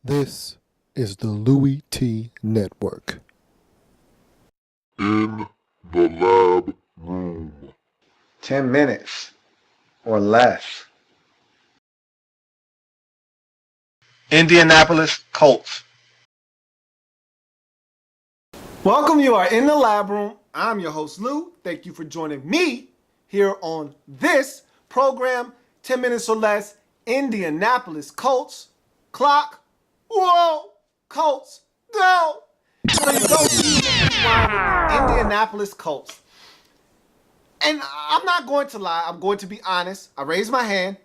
This is the Louie Tee Network. In the lab room. 10 minutes or less. Indianapolis Colts. Welcome, you are in the lab room. I'm your host, Lou. Thank you for joining me here on this program, 10 minutes or less, Indianapolis Colts. Clock. Whoa. Colts. Go. So you go to Indianapolis Colts. And I'm not going to lie. I'm going to be honest. I raised my hand.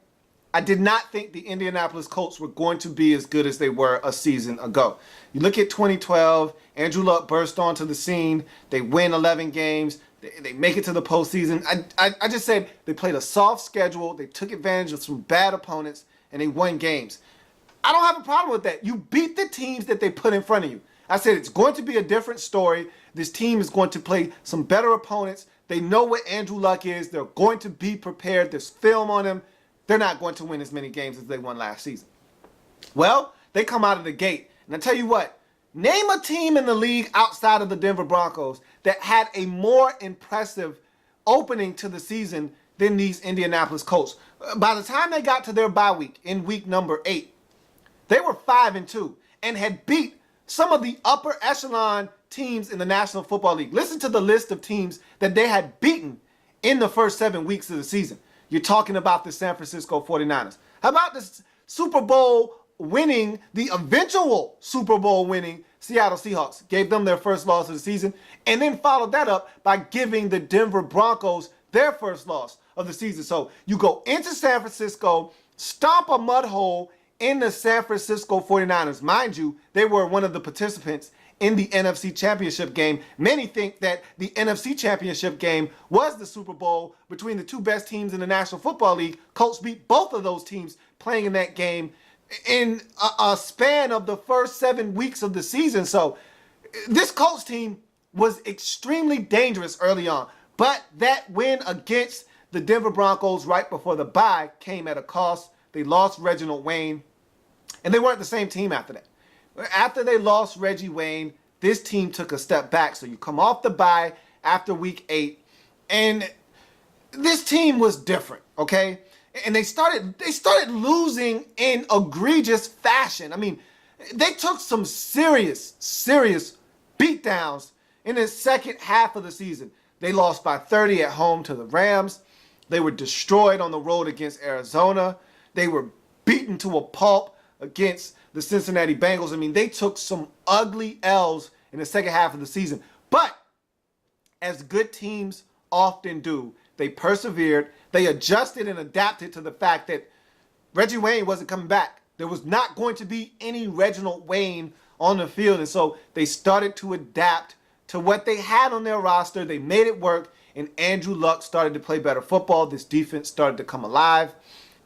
I did not think the Indianapolis Colts were going to be as good as they were a season ago. You look at 2012, Andrew Luck burst onto the scene. They win 11 games. They make it to the postseason. I just said they played a soft schedule. They took advantage of some bad opponents, and they won games. I don't have a problem with that. You beat the teams that they put in front of you. I said it's going to be a different story. This team is going to play some better opponents. They know what Andrew Luck is. They're going to be prepared. There's film on him. They're not going to win as many games as they won last season. Well, they come out of the gate. And I tell you what, name a team in the league outside of the Denver Broncos that had a more impressive opening to the season than these Indianapolis Colts. By the time they got to their bye week in week number 8, they were 5-2 and had beat some of the upper echelon teams in the National Football League. Listen to the list of teams that they had beaten in the first 7 weeks of the season. You're talking about the San Francisco 49ers. How about the Super Bowl winning, the eventual Super Bowl winning Seattle Seahawks? Gave them their first loss of the season and then followed that up by giving the Denver Broncos their first loss of the season. So you go into San Francisco, stomp a mud hole in the San Francisco 49ers. Mind you, they were one of the participants in the NFC Championship game. Many think that the NFC Championship game was the Super Bowl between the two best teams in the National Football League. Colts beat both of those teams playing in that game in a span of the first 7 weeks of the season. So this Colts team was extremely dangerous early on. But that win against the Denver Broncos right before the bye came at a cost. They lost Reginald Wayne, and they weren't the same team after that. After they lost Reggie Wayne, this team took a step back. So you come off the bye after week 8, and this team was different, okay? And they started losing in egregious fashion. I mean, they took some serious beatdowns in the second half of the season. They lost by 30 at home to the Rams. They were destroyed on the road against Arizona. They were beaten to a pulp against the Cincinnati Bengals. I mean, they took some ugly L's in the second half of the season. But as good teams often do, they persevered. They adjusted and adapted to the fact that Reggie Wayne wasn't coming back. There was not going to be any Reginald Wayne on the field. And so they started to adapt to what they had on their roster. They made it work. And Andrew Luck started to play better football. This defense started to come alive.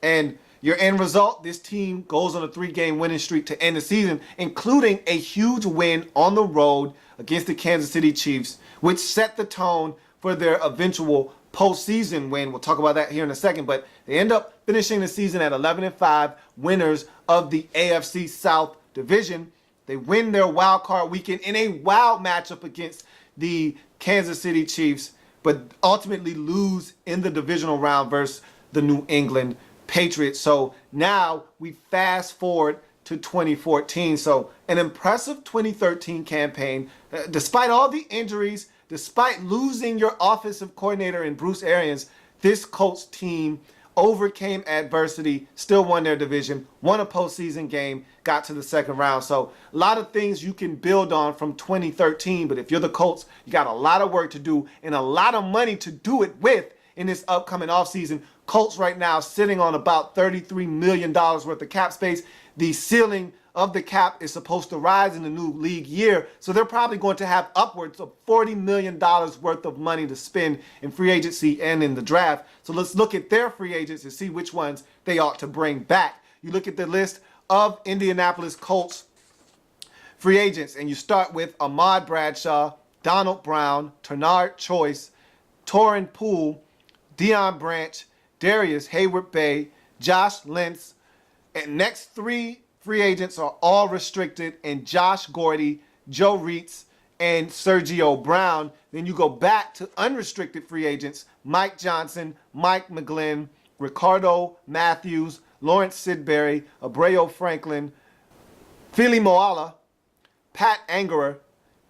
And your end result, this team goes on a 3-game winning streak to end the season, including a huge win on the road against the Kansas City Chiefs, which set the tone for their eventual postseason win. We'll talk about that here in a second, but they end up finishing the season at 11-5, winners of the AFC South Division. They win their wild card weekend in a wild matchup against the Kansas City Chiefs, but ultimately lose in the divisional round versus the New England Patriots. So now we fast forward to 2014. So an impressive 2013 campaign. Despite all the injuries, despite losing your offensive coordinator in Bruce Arians, this Colts team overcame adversity, still won their division, won a postseason game, got to the second round. So a lot of things you can build on from 2013. But if you're the Colts, you got a lot of work to do and a lot of money to do it with in this upcoming offseason. Colts right now sitting on about $33 million worth of cap space. The ceiling of the cap is supposed to rise in the new league year, so they're probably going to have upwards of $40 million worth of money to spend in free agency and in the draft. So let's look at their free agents and see which ones they ought to bring back. You look at the list of Indianapolis Colts free agents, and you start with Ahmad Bradshaw, Donald Brown, Ternard Choice, Torrin Poole, Deion Branch, Darius Hayward-Bay, Josh Lentz. And next 3 free agents are all restricted in Josh Gordy, Joe Reitz, and Sergio Brown. Then you go back to unrestricted free agents, Mike Johnson, Mike McGlynn, Ricardo Matthews, Lawrence Sidbury, Abreu Franklin, Philly Moala, Pat Angerer,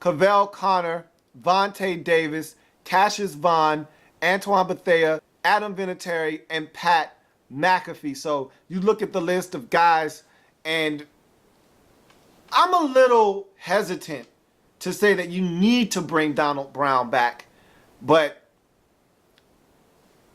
Cavell Connor, Vontae Davis, Cassius Vaughn, Antoine Bethea, Adam Vinatieri, and Pat McAfee. So you look at the list of guys, and I'm a little hesitant to say that you need to bring Donald Brown back, but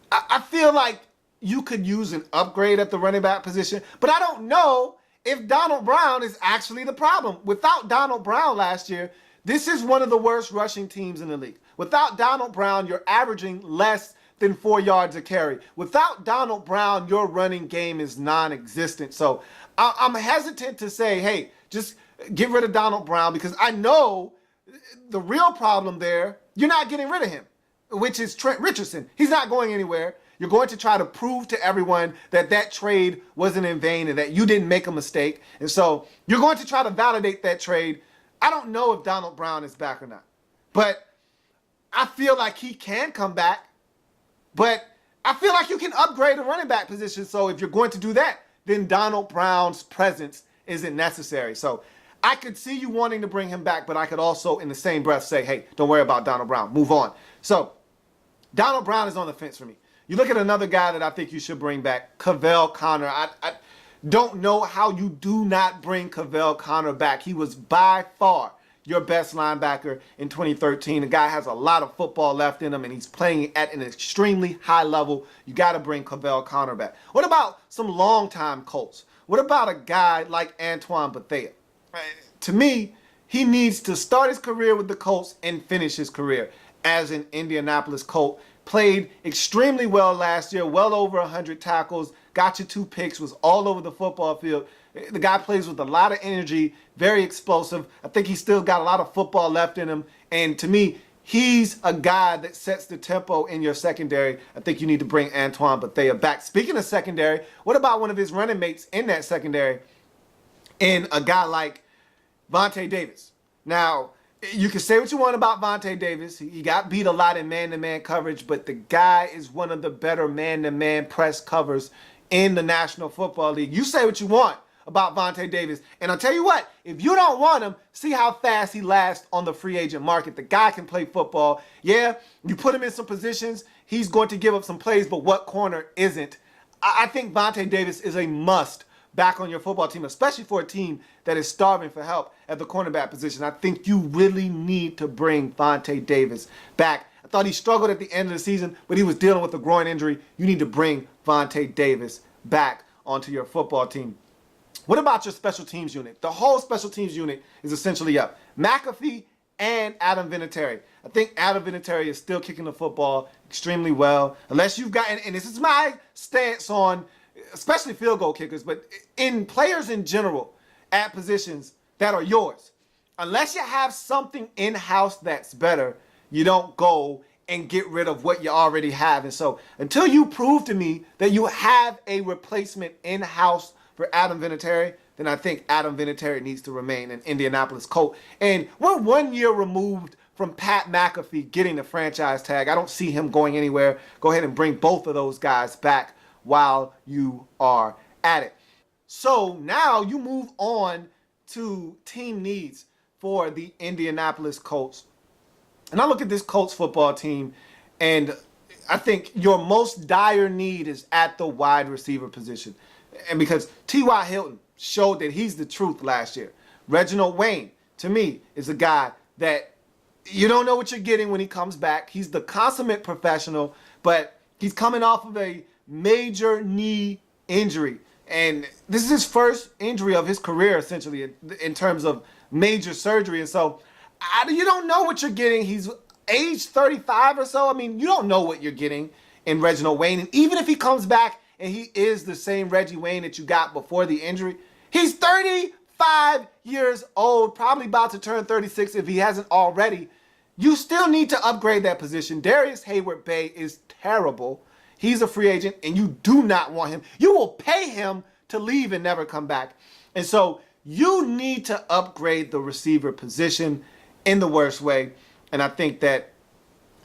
I feel like you could use an upgrade at the running back position, but I don't know if Donald Brown is actually the problem. Without Donald Brown last year, this is one of the worst rushing teams in the league. Without Donald Brown, you're averaging less than 4 yards a carry. Without Donald Brown, your running game is non-existent. So I'm hesitant to say, hey, just get rid of Donald Brown, because I know the real problem there, you're not getting rid of him, which is Trent Richardson. He's not going anywhere. You're going to try to prove to everyone that that trade wasn't in vain and that you didn't make a mistake. And so you're going to try to validate that trade. I don't know if Donald Brown is back or not, but I feel like he can come back. But I feel like you can upgrade the running back position. So if you're going to do that, then Donald Brown's presence isn't necessary. So I could see you wanting to bring him back, but I could also in the same breath say, hey, don't worry about Donald Brown. Move on. So Donald Brown is on the fence for me. You look at another guy that I think you should bring back, Cavell Connor. I don't know how you do not bring Cavell Connor back. He was by far your best linebacker in 2013. The guy has a lot of football left in him, and he's playing at an extremely high level. You got to bring Cavell Connor back. What about some longtime Colts? What about a guy like Antoine Bethea? To me, he needs to start his career with the Colts and finish his career as an Indianapolis Colt. Played extremely well last year, well over 100 tackles, got you 2 picks, was all over the football field. The guy plays with a lot of energy, very explosive. I think he's still got a lot of football left in him. And to me, he's a guy that sets the tempo in your secondary. I think you need to bring Antoine Bethea back. Speaking of secondary, what about one of his running mates in that secondary and a guy like Vontae Davis? Now, you can say what you want about Vontae Davis. He got beat a lot in man-to-man coverage, but the guy is one of the better man-to-man press covers in the National Football League. You say what you want about Vontae Davis, and I'll tell you what, if you don't want him, see how fast he lasts on the free agent market. The guy can play football. Yeah, you put him in some positions, he's going to give up some plays, but what corner isn't? I think Vontae Davis is a must back on your football team, especially for a team that is starving for help at the cornerback position. I think you really need to bring Vontae Davis back. I thought he struggled at the end of the season, but he was dealing with a groin injury. You need to bring Vontae Davis back onto your football team. What about your special teams unit? The whole special teams unit is essentially up. McAfee and Adam Vinatieri. I think Adam Vinatieri is still kicking the football extremely well. Unless you've got, and this is my stance on especially field goal kickers, but in players in general at positions that are yours. Unless you have something in-house that's better, you don't go and get rid of what you already have. And so until you prove to me that you have a replacement in-house for Adam Vinatieri, then I think Adam Vinatieri needs to remain an Indianapolis Colt. And we're 1 year removed from Pat McAfee getting the franchise tag. I don't see him going anywhere. Go ahead and bring both of those guys back while you are at it. So now you move on to team needs for the Indianapolis Colts. And I look at this Colts football team, and I think your most dire need is at the wide receiver position. And because T.Y. Hilton showed that he's the truth last year. Reginald Wayne, to me, is a guy that you don't know what you're getting when he comes back. He's the consummate professional, but he's coming off of a major knee injury. And this is his first injury of his career, essentially, in terms of major surgery. And so you don't know what you're getting. He's age 35 or so. I mean, you don't know what you're getting in Reginald Wayne. And even if he comes back and he is the same Reggie Wayne that you got before the injury, he's 35 years old, probably about to turn 36 if he hasn't already. You still need to upgrade that position. Darius Hayward-Bay is terrible. He's a free agent, and you do not want him. You will pay him to leave and never come back. And so you need to upgrade the receiver position in the worst way. And I think that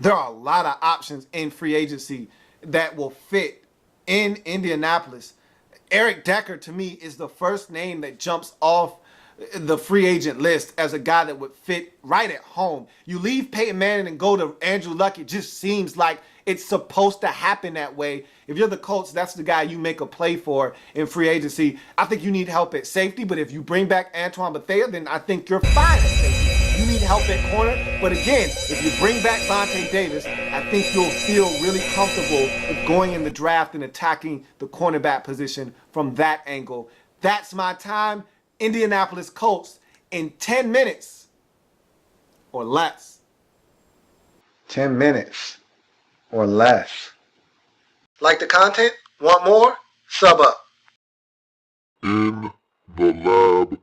there are a lot of options in free agency that will fit in Indianapolis. Eric Decker, to me, is the first name that jumps off the free agent list as a guy that would fit right at home. You leave Peyton Manning and go to Andrew Luck, it just seems like it's supposed to happen that way. If you're the Colts, that's the guy you make a play for in free agency. I think you need help at safety, but if you bring back Antoine Bethea, then I think you're fine at safety. You need help at corner, but again, if you bring back Vontae Davis, I think you'll feel really comfortable with going in the draft and attacking the cornerback position from that angle. That's my time. Indianapolis Colts in 10 minutes or less. 10 minutes or less. Like the content? Want more? Sub up. In the lab